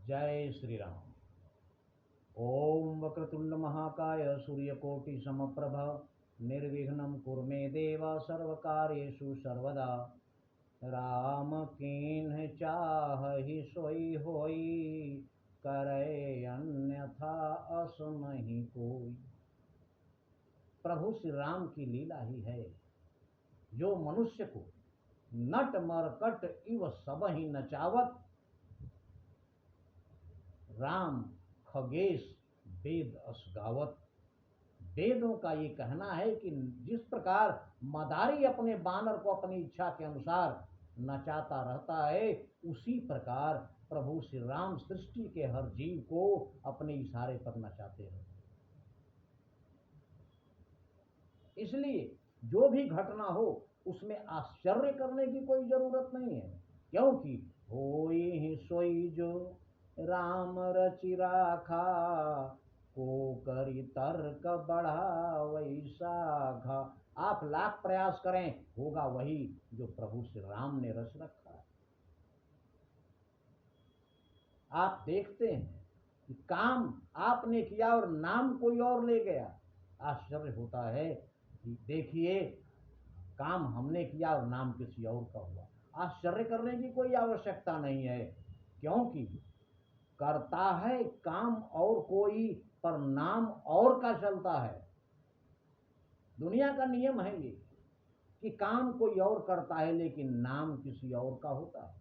जय श्री राम। ओम वक्रतुंड महाकाय सूर्यकोटि समप्रभ निर्विघ्नं कुरु मे देव सर्वकार्येषु सर्वदा। राम कीन्ह चाहि सोई होई, करे अन्यथा अस नहीं कोई। प्रभु श्री राम की लीला ही है जो मनुष्य को नट मरकट इव सब ही नचावत राम खगेश वेद अस गावत। वेदों का ये कहना है कि जिस प्रकार मदारी अपने बानर को अपनी इच्छा के अनुसार नचाता रहता है, उसी प्रकार प्रभु श्री राम सृष्टि के हर जीव को अपने इशारे पर नचाते हैं। इसलिए जो भी घटना हो उसमें आश्चर्य करने की कोई जरूरत नहीं है, क्योंकि होई ही सोई जो राम रचि राखा, को करी तर्क बढ़ा वैसा घा। आप लाख प्रयास करें, होगा वही जो प्रभु श्री राम ने रच रखा है। आप देखते हैं कि काम आपने किया और नाम कोई और ले गया। आश्चर्य होता है कि देखिए, काम हमने किया और नाम किसी और का हुआ। आश्चर्य करने की कोई आवश्यकता नहीं है, क्योंकि करता है काम और कोई, पर नाम और का चलता है। दुनिया का नियम है ये कि काम कोई और करता है लेकिन नाम किसी और का होता है।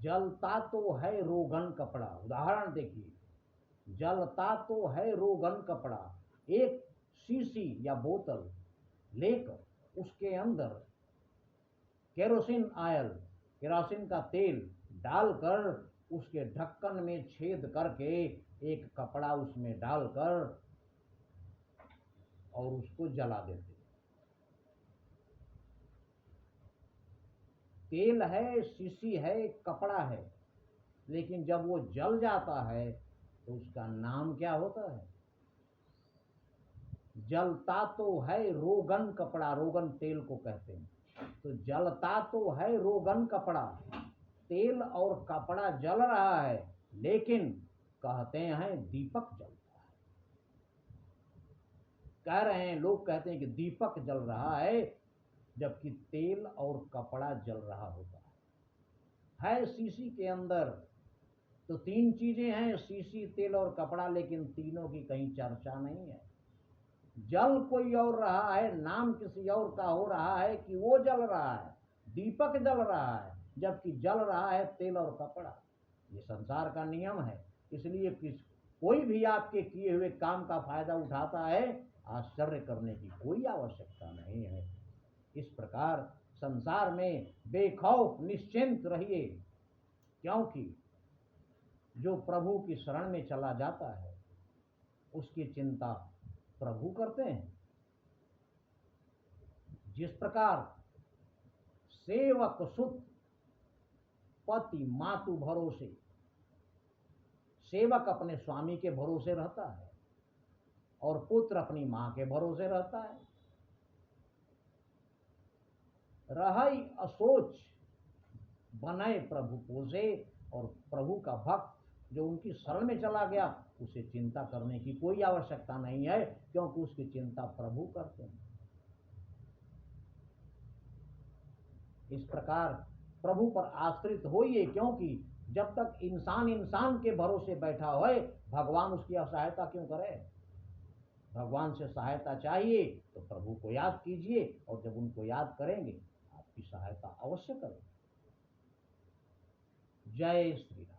जलता तो है रोगन कपड़ा, उदाहरण देखिए, जलता तो है रोगन कपड़ा। एक शीशी या बोतल लेकर उसके अंदर केरोसिन ऑयल, केरोसिन का तेल डालकर उसके ढक्कन में छेद करके एक कपड़ा उसमें डालकर और उसको जला देते। तेल है, शीशी है, कपड़ा है, लेकिन जब वो जल जाता है तो उसका नाम क्या होता है? जलता तो है रोगन कपड़ा, रोगन तेल को कहते हैं। तो जलता तो है रोगन कपड़ा, तेल और कपड़ा जल रहा है, लेकिन कहते हैं दीपक जलता है। कह रहे हैं, लोग कहते हैं कि दीपक जल रहा है, जबकि तेल और कपड़ा जल रहा होता है शीशी के अंदर। तो तीन चीजें हैं, शीशी, तेल और कपड़ा, लेकिन तीनों की कहीं चर्चा नहीं है। जल कोई और रहा है, नाम किसी और का हो रहा है कि वो जल रहा है, दीपक जल रहा है, जबकि जल रहा है तेल और कपड़ा। ये संसार का नियम है। इसलिए कोई भी आपके किए हुए काम का फायदा उठाता है, आश्चर्य करने की कोई आवश्यकता नहीं है। इस प्रकार संसार में बेखौफ निश्चिंत रहिए, क्योंकि जो प्रभु की शरण में चला जाता है उसकी चिंता प्रभु करते हैं। जिस प्रकार सेवक सुत पति मातु भरोसे, सेवक अपने स्वामी के भरोसे रहता है और पुत्र अपनी मां के भरोसे रहता है। रही असोच बनाए प्रभु पोसे, और प्रभु का भक्त जो उनकी शरण में चला गया उसे चिंता करने की कोई आवश्यकता नहीं है, क्योंकि उसकी चिंता प्रभु करते हैं। इस प्रकार प्रभु पर आश्रित होइए, क्योंकि जब तक इंसान इंसान के भरोसे बैठा होए, भगवान उसकी सहायता क्यों करे? भगवान से सहायता चाहिए तो प्रभु को याद कीजिए, और जब उनको याद करेंगे आपकी सहायता अवश्य करेंगे। जय श्री राम।